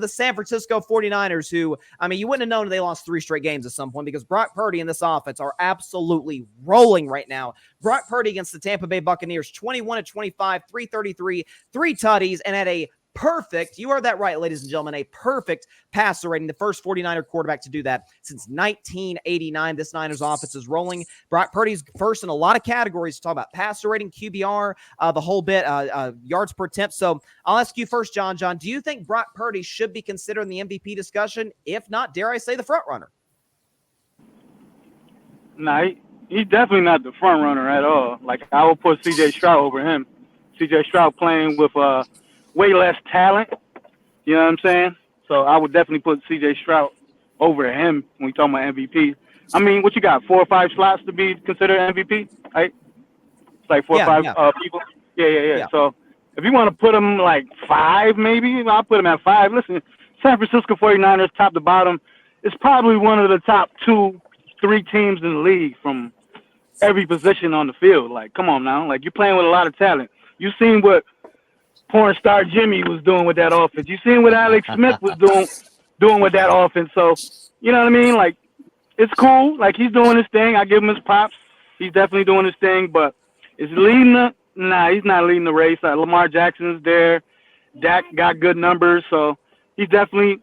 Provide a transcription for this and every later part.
the San Francisco 49ers, who, I mean, you wouldn't have known they lost 3 straight games at some point because Brock Purdy and this offense are absolutely rolling right now. Brock Purdy against the Tampa Bay Buccaneers, 21-25, 333, 3 tutties, and had a perfect, you heard that right, ladies and gentlemen, a perfect passer rating, the first 49er quarterback to do that since 1989. This Niners offense is rolling. Brock Purdy's first in a lot of categories to talk about passer rating, QBR, the whole bit, yards per attempt. So I'll ask you first, John. John, do you think Brock Purdy should be considered in the MVP discussion? If not, dare I say the front runner? Nah, he's definitely not the front runner at all. Like, I would put C.J. Stroud over him. C.J. Stroud playing with way less talent. You know what I'm saying? So I would definitely put C.J. Stroud over him when we talk about MVP. I mean, what you got, 4 or 5 slots to be considered MVP, right? It's like 4 or 5 people. Yeah. So if you want to put him like 5, maybe, I'll put him at 5. Listen, San Francisco 49ers, top to bottom, is probably one of the top 2, 3 teams in the league from every position on the field. Like, come on now. Like, you're playing with a lot of talent. You've seen what porn star Jimmy was doing with that offense. You seen what Alex Smith was doing with that offense. So, you know what I mean? Like, it's cool. Like, he's doing his thing. I give him his props. He's definitely doing his thing. But is he leading the? Nah, he's not leading the race. Lamar Jackson's there. Dak got good numbers. So he's definitely.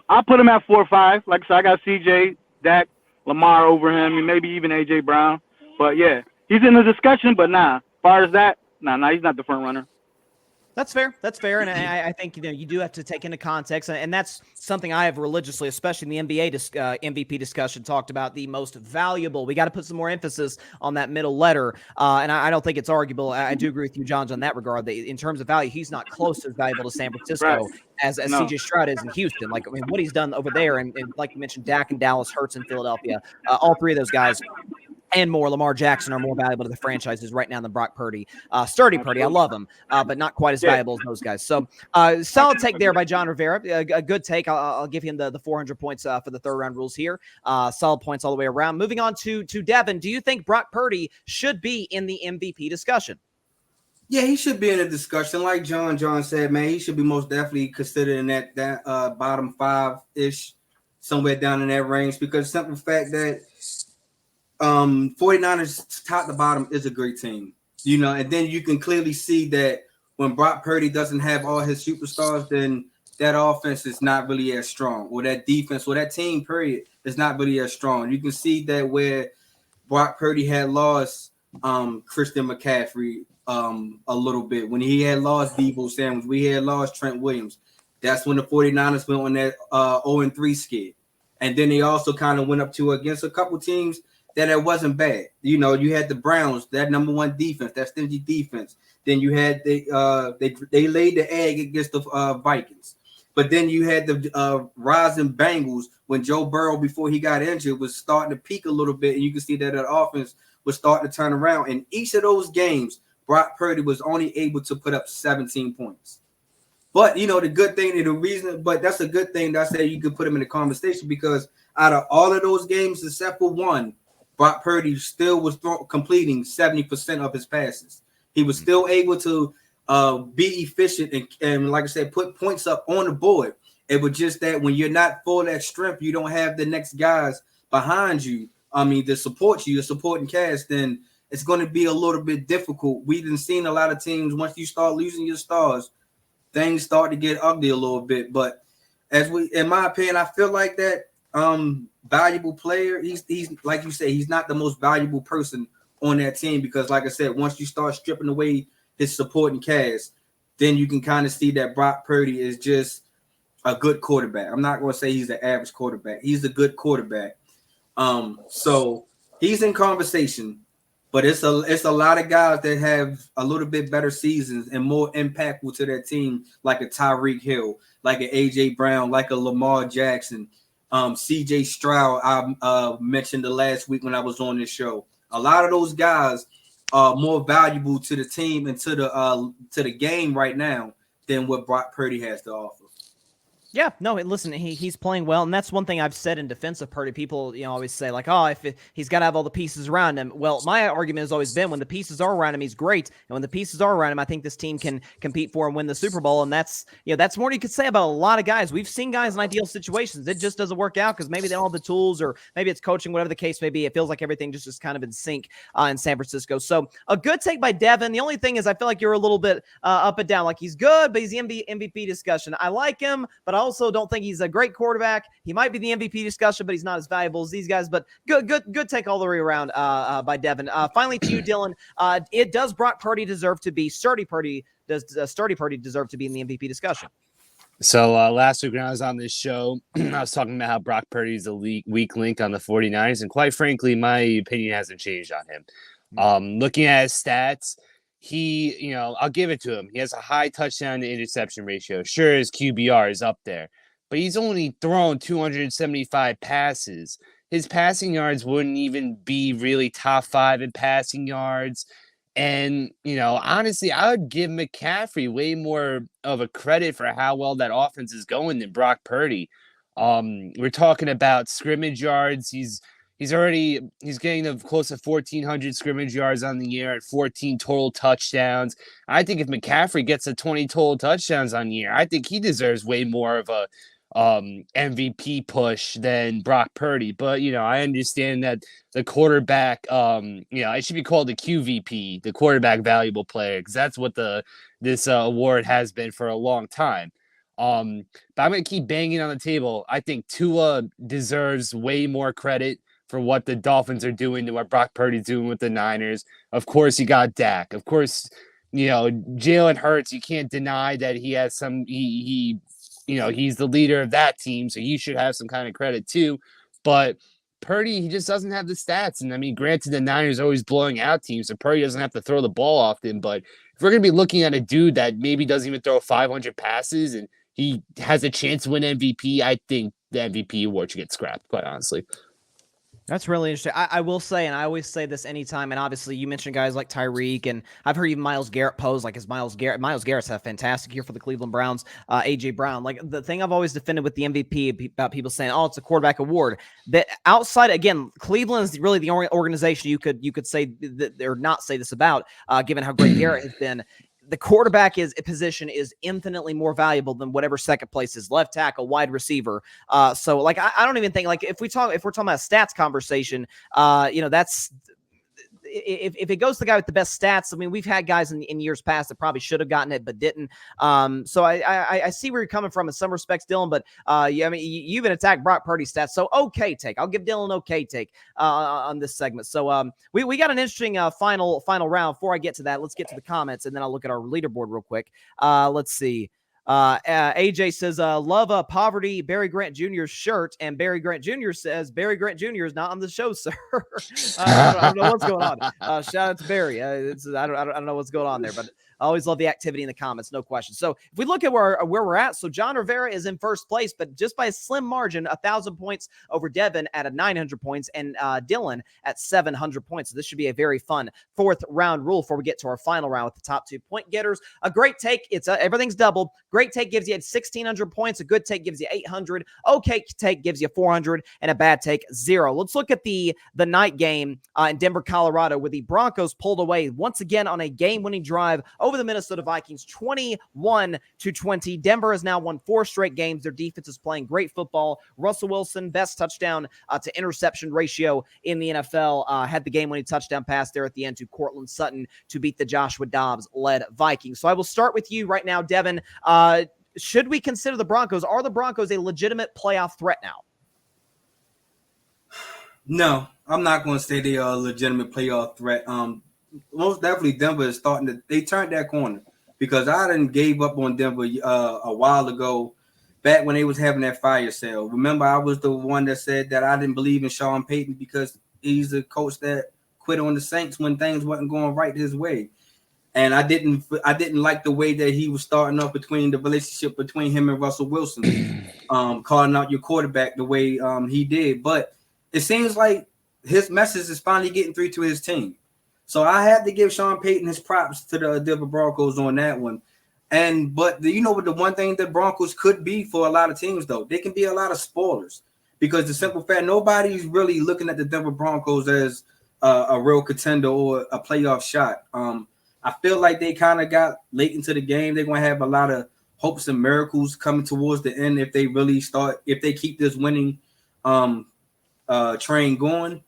I'll put him at 4 or 5. Like I said, I got CJ, Dak, Lamar over him, and maybe even AJ Brown. But yeah, he's in the discussion. But nah, as far as that, nah, he's not the front runner. That's fair. And I think, you do have to take into context, and that's something I have religiously, especially in the NBA MVP discussion, talked about the most valuable. We got to put some more emphasis on that middle letter, and I don't think it's arguable. I do agree with you, John, on that regard. That in terms of value, he's not close to as valuable to San Francisco as C.J. Stroud is in Houston. Like, I mean, what he's done over there, and like you mentioned, Dak in Dallas, Hurts in Philadelphia, all 3 of those guys and more, Lamar Jackson, are more valuable to the franchises right now than Brock Purdy. Sturdy Purdy, I love him, but not quite as valuable as those guys. So solid take there by John Rivera. A good take. I'll give him the 400 points for the third round rules here. Solid points all the way around. Moving on to Devin. Do you think Brock Purdy should be in the MVP discussion? Yeah, he should be in the discussion. Like John said, man, he should be most definitely considered in that bottom 5-ish, somewhere down in that range, because the simple fact that 49ers top to bottom is a great team, and then you can clearly see that when Brock Purdy doesn't have all his superstars, then that offense is not really as strong, or that defense, or that team period is not really as strong. You can see that where Brock Purdy had lost Christian McCaffrey a little bit, when he had lost Deebo Samuel, we had lost Trent Williams. That's when the 49ers went on that 0-3 skid. And then they also kind of went up to against a couple teams that it wasn't bad. You had the Browns, that number 1 defense, that stingy defense. Then you had they laid the egg against the Vikings. But then you had the rising Bengals when Joe Burrow, before he got injured, was starting to peak a little bit, and you can see that offense was starting to turn around. In each of those games, Brock Purdy was only able to put up 17 points. But the good thing and the reason, but that's a good thing that I said you could put him in the conversation, because out of all of those games except for one, Brock Purdy still was completing 70% of his passes. He was still able to be efficient and, like I said, put points up on the board. It was just that when you're not full at strength, you don't have the next guys behind you, to support you, the supporting cast, then it's going to be a little bit difficult. We've been seeing a lot of teams, once you start losing your stars, things start to get ugly a little bit. But in my opinion, I feel like that valuable player, he's like you say, he's not the most valuable person on that team, because like I said, once you start stripping away his supporting cast, then you can kind of see that Brock Purdy is just a good quarterback. I'm not going to say he's an average quarterback. He's a good quarterback. So he's in conversation, but it's a lot of guys that have a little bit better seasons and more impactful to their team, like a Tyreek Hill, like an AJ Brown, like a Lamar Jackson, CJ Stroud. I mentioned the last week when I was on this show. A lot of those guys are more valuable to the team and to the game right now than what Brock Purdy has to offer. Yeah, no, listen, he's playing well, and that's one thing I've said in defense of Purdy. People, always say like, oh, he's got to have all the pieces around him. Well, my argument has always been when the pieces are around him, he's great, and when the pieces are around him, I think this team can compete for and win the Super Bowl. And that's more you could say about a lot of guys. We've seen guys in ideal situations, it just doesn't work out because maybe they don't have the tools, or maybe it's coaching, whatever the case may be. It feels like everything just is kind of in sync in San Francisco. So a good take by Devin. The only thing is, I feel like you're a little bit up and down. Like he's good, but he's the MVP discussion. I like him, but I also don't think he's a great quarterback. He might be the MVP discussion, but he's not as valuable as these guys. But good take all the way around by Devin. Finally, to you, Dylan. Does Brock Purdy deserve to be sturdy Purdy? Does sturdy Purdy deserve to be in the MVP discussion? So last week when I was on this show, I was talking about how Brock Purdy is a weak link on the 49ers. And quite frankly, my opinion hasn't changed on him. Looking at his stats, I'll give it to him. He has a high touchdown to interception ratio. Sure, his QBR is up there, but he's only thrown 275 passes. His passing yards wouldn't even be really top 5 in passing yards. And, honestly, I would give McCaffrey way more of a credit for how well that offense is going than Brock Purdy. We're talking about scrimmage yards. He's getting close to 1,400 scrimmage yards on the year at 14 total touchdowns. I think if McCaffrey gets to 20 total touchdowns on the year, I think he deserves way more of a MVP push than Brock Purdy. But, I understand that the quarterback, it should be called the QVP, the quarterback valuable player, because that's what this award has been for a long time. But I'm going to keep banging on the table. I think Tua deserves way more credit for what the Dolphins are doing than what Brock Purdy's doing with the Niners. Of course, you got Dak. Of course, Jalen Hurts, you can't deny that he has he's the leader of that team, so he should have some kind of credit too. But Purdy, he just doesn't have the stats. And I mean, granted, the Niners are always blowing out teams, so Purdy doesn't have to throw the ball often. But if we're going to be looking at a dude that maybe doesn't even throw 500 passes and he has a chance to win MVP, I think the MVP award should get scrapped, quite honestly. That's really interesting. I will say, and I always say this anytime, and obviously you mentioned guys like Tyreek, and I've heard even Myles Garrett pose like is Myles Garrett's had a fantastic year for the Cleveland Browns, A.J. Brown. Like the thing I've always defended with the MVP about people saying, oh, it's a quarterback award. That outside, again, Cleveland is really the only organization you could say that, or not say this about, given how great Garrett has been. The quarterback position is infinitely more valuable than whatever second place is, left tackle, wide receiver. So like, I don't even think like if we're talking about a stats conversation, that's if it goes to the guy with the best stats. I mean, we've had guys in years past that probably should have gotten it but didn't. So I see where you're coming from in some respects, Dylan. But I mean, you've been attacked Brock Purdy's stats, so okay take. I'll give Dylan an okay take on this segment. So we got an interesting final round. Before I get to that, let's get to the comments and then I'll look at our leaderboard real quick. Let's see. AJ says, love Poverty Barry Grant Jr.'s shirt, and Barry Grant Jr. says Barry Grant Jr. is not on the show, sir. I don't know what's going on. Shout out to Barry. I don't know what's going on there, but I always love the activity in the comments, no question. So if we look at where we're at, so John Rivera is in first place, but just by a slim margin, 1,000 points over Devin at 900 points, and Dylan at 700 points. So this should be a very fun fourth round rule before we get to our final round with the top 2 point getters. A great take, it's everything's doubled. Great take gives you 1,600 points. A good take gives you 800. Okay take gives you 400, and a bad take 0. Let's look at the night game in Denver, Colorado, where the Broncos pulled away once again on a game-winning drive over the Minnesota Vikings, 21-20. Denver has now won 4 straight games. Their defense is playing great football. Russell Wilson, best touchdown to interception ratio in the NFL, had the game-winning touchdown pass there at the end to Cortland Sutton to beat the Joshua Dobbs-led Vikings. So I will start with you right now, Devin. Should we consider the Broncos? Are the Broncos a legitimate playoff threat now? No, I'm not going to say they are a legitimate playoff threat. Most definitely Denver is they turned that corner, because I done gave up on Denver a while ago, back when they was having that fire sale. Remember, I was the one that said that I didn't believe in Sean Payton because he's a coach that quit on the Saints when things wasn't going right his way. And I didn't like the way that he was starting off between the relationship between him and Russell Wilson, calling out your quarterback the way he did. But it seems like his message is finally getting through to his team. So I have to give Sean Payton his props to the Denver Broncos on that one. But you know what, the one thing that Broncos could be for a lot of teams, though, they can be a lot of spoilers, because the simple fact, nobody's really looking at the Denver Broncos as a real contender or a playoff shot. I feel like they kind of got late into the game. They're going to have a lot of hopes and miracles coming towards the end if they keep this winning train going.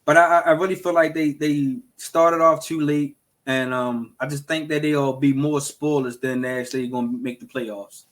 But I really feel like they started off too late, and I just think that they'll be more spoilers than they're actually going to make the playoffs.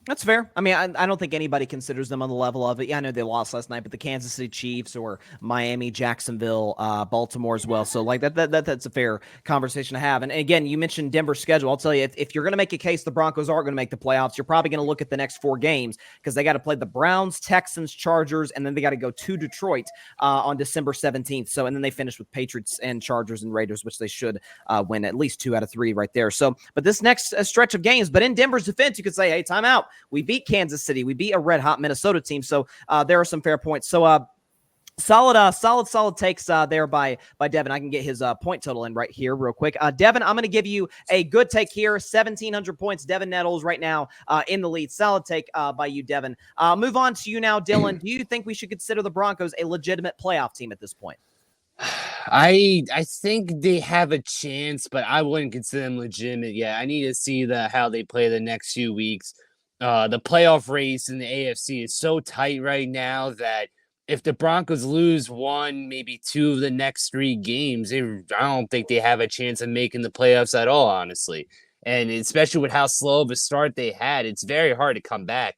That's fair. I mean, I don't think anybody considers them on the level of it. Yeah, I know they lost last night, but the Kansas City Chiefs or Miami, Jacksonville, Baltimore as well. So like that's a fair conversation to have. And again, you mentioned Denver's schedule. I'll tell you, if you're going to make a case the Broncos aren't going to make the playoffs, you're probably going to look at the next 4 games, because they got to play the Browns, Texans, Chargers, and then they got to go to Detroit on December 17th. So, and then they finish with Patriots and Chargers and Raiders, which they should win at least 2 out of 3 right there. So, but this next stretch of games, but in Denver's defense, you could say, hey, timeout. We beat Kansas City. We beat a red-hot Minnesota team. So there are some fair points. So solid takes there by Devin. I can get his point total in right here real quick. Devin, I'm going to give you a good take here. 1,700 points. Devin Nettles right now in the lead. Solid take by you, Devin. Move on to you now, Dylan. Do you think we should consider the Broncos a legitimate playoff team at this point? I think they have a chance, but I wouldn't consider them legitimate yet. I need to see how they play the next few weeks. The playoff race in the AFC is so tight right now that if the Broncos lose 1, maybe 2 of the next 3 games, I don't think they have a chance of making the playoffs at all, honestly. And especially with how slow of a start they had, it's very hard to come back.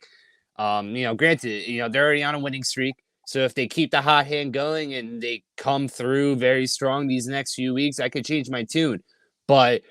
Granted, they're already on a winning streak. So if they keep the hot hand going and they come through very strong these next few weeks, I could change my tune. But,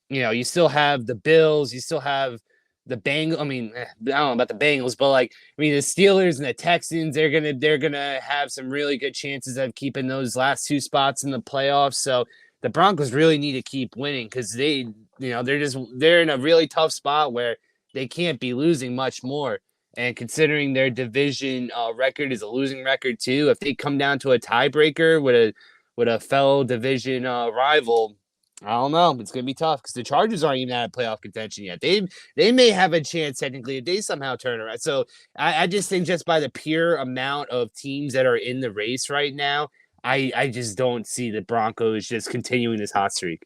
you still have the Bills, you still have the Bengals. I mean, I don't know about the Bengals, but the Steelers and the Texans, they're gonna have some really good chances of keeping those last 2 spots in the playoffs. So the Broncos really need to keep winning, because they're in a really tough spot where they can't be losing much more. And considering their division record is a losing record too, if they come down to a tiebreaker with a fellow division rival, I don't know. It's going to be tough, because the Chargers aren't even out of playoff contention yet. They may have a chance technically if they somehow turn around. So I just think, just by the pure amount of teams that are in the race right now, I just don't see the Broncos just continuing this hot streak.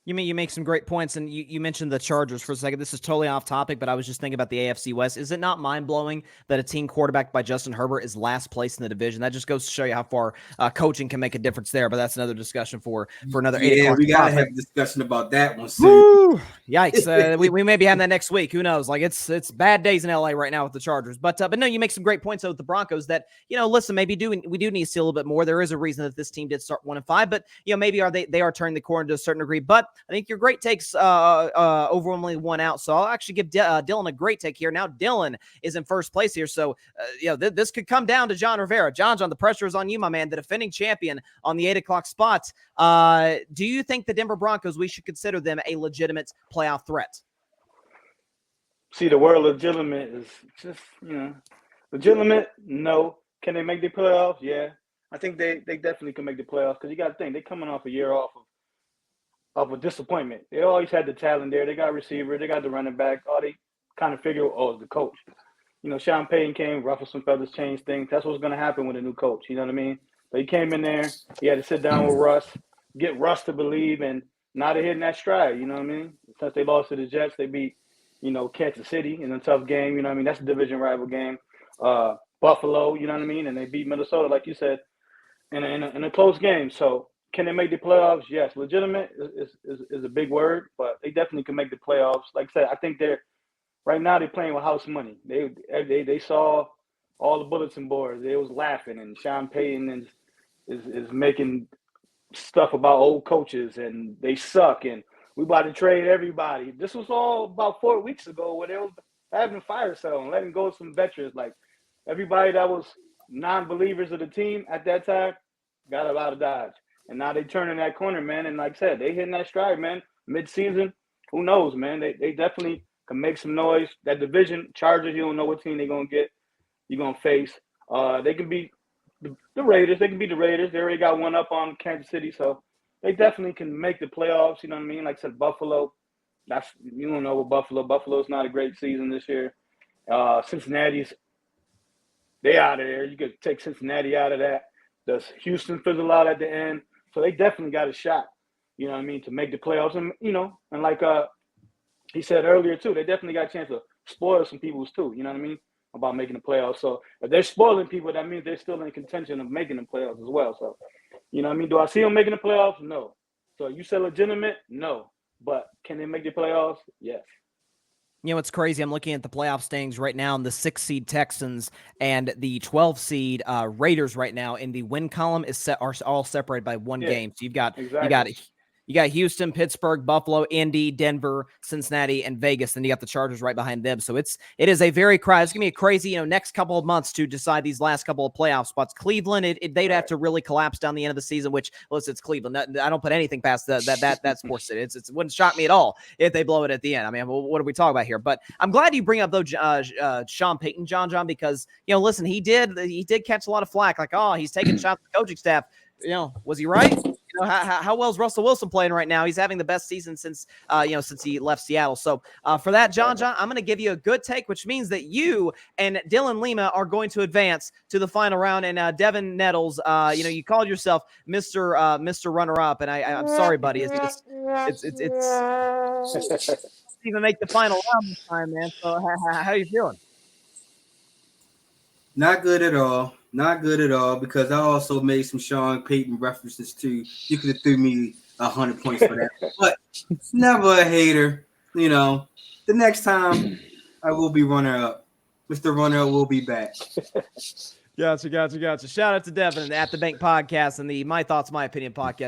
You make some great points, and you mentioned the Chargers for a second. This is totally off topic, but I was just thinking about the AFC West. Is it not mind-blowing that a team quarterbacked by Justin Herbert is last place in the division? That just goes to show you how far coaching can make a difference there, but that's another discussion for another 8 o'clock. Yeah, we got to have a discussion about that one soon. Woo! Yikes. We may be having that next week. Who knows? It's bad days in LA right now with the Chargers. But no, you make some great points with the Broncos that, listen, maybe we do need to see a little bit more. There is a reason that this team did start 1-5, but maybe they are turning the corner to a certain degree. But I think your great takes overwhelmingly won out. So I'll actually give Dylan a great take here. Now Dylan is in first place here. So this could come down to John Rivera. John, the pressure is on you, my man, the defending champion on the 8 o'clock spot. Do you think the Denver Broncos, we should consider them a legitimate playoff threat? See, the word legitimate is just, legitimate. No. Can they make the playoffs? Yeah. I think they definitely can make the playoffs, because you got to think, they're coming off a year off of a disappointment. They always had the talent there. They got a receiver. They got the running back. All they kind of figure, it's the coach. Sean Payton came, ruffled some feathers, changed things. That's what's going to happen with a new coach. You know what I mean? But he came in there. He had to sit down with Russ, get Russ to believe, and now they're hitting that stride. You know what I mean? Since they lost to the Jets, they beat, Kansas City in a tough game. You know what I mean? That's a division rival game. Buffalo, you know what I mean? And they beat Minnesota, like you said, in a close game. So can they make the playoffs? Yes. Legitimate is a big word, but they definitely can make the playoffs. Like I said, I think right now they're playing with house money. They saw all the bulletin boards. They was laughing, and Sean Payton is making stuff about old coaches, and they suck, and we about to trade everybody. This was all about 4 weeks ago, where they was having a fire sale and letting go of some veterans. Like, everybody that was non-believers of the team at that time got out of Dodge. And now they turning that corner, man. And like I said, they hitting that stride, man. Mid-season, who knows, man? They definitely can make some noise. That division, Chargers, you don't know what team they're going to get. You're going to face. They can beat the Raiders. They can beat the Raiders. They already got one up on Kansas City. So they definitely can make the playoffs. You know what I mean? Like I said, Buffalo, You don't know what Buffalo. Buffalo's not a great season this year. Cincinnati's they out of there. You could take Cincinnati out of that. Does Houston fizzle out at the end? So they definitely got a shot. You know what I mean, to make the playoffs, and like he said earlier too, they definitely got a chance to spoil some people's too. You know what I mean, about making the playoffs. So if they're spoiling people, that means they're still in contention of making the playoffs as well. So, you know what I mean? Do I see them making the playoffs? No. So you say legitimate? No. But can they make the playoffs? Yes. You know, it's crazy. I'm looking at the playoff standings right now, and the 6-seed Texans and the 12-seed Raiders right now in the win column are all separated by one game. So you got Houston, Pittsburgh, Buffalo, Indy, Denver, Cincinnati, and Vegas. Then you got the Chargers right behind them. So it is a very it's gonna be a crazy, next couple of months to decide these last couple of playoff spots. Cleveland, they'd have to really collapse down the end of the season, which, listen, it's Cleveland. I don't put anything past that sports city. It wouldn't shock me at all if they blow it at the end. I mean, what are we talking about here? But I'm glad you bring up though Sean Payton, John, because listen, he did catch a lot of flack, like, oh, he's taking shots at the coaching staff. Was he right? How well is Russell Wilson playing right now? He's having the best season since he left Seattle. So for that, John, I'm going to give you a good take, which means that you and Dylan Lima are going to advance to the final round. And Devin Nettles, you called yourself Mr. Runner-Up, and I'm sorry, buddy. It's even make the final round this time, man. So how are you feeling? Not good at all. Not good at all, because I also made some Sean Payton references too. You could have threw me 100 points for that. But never a hater. The next time I will be runner-up. Mr. Runner-Up will be back. Gotcha. Shout out to Devin and the At the Bank podcast and the My Thoughts, My Opinion podcast.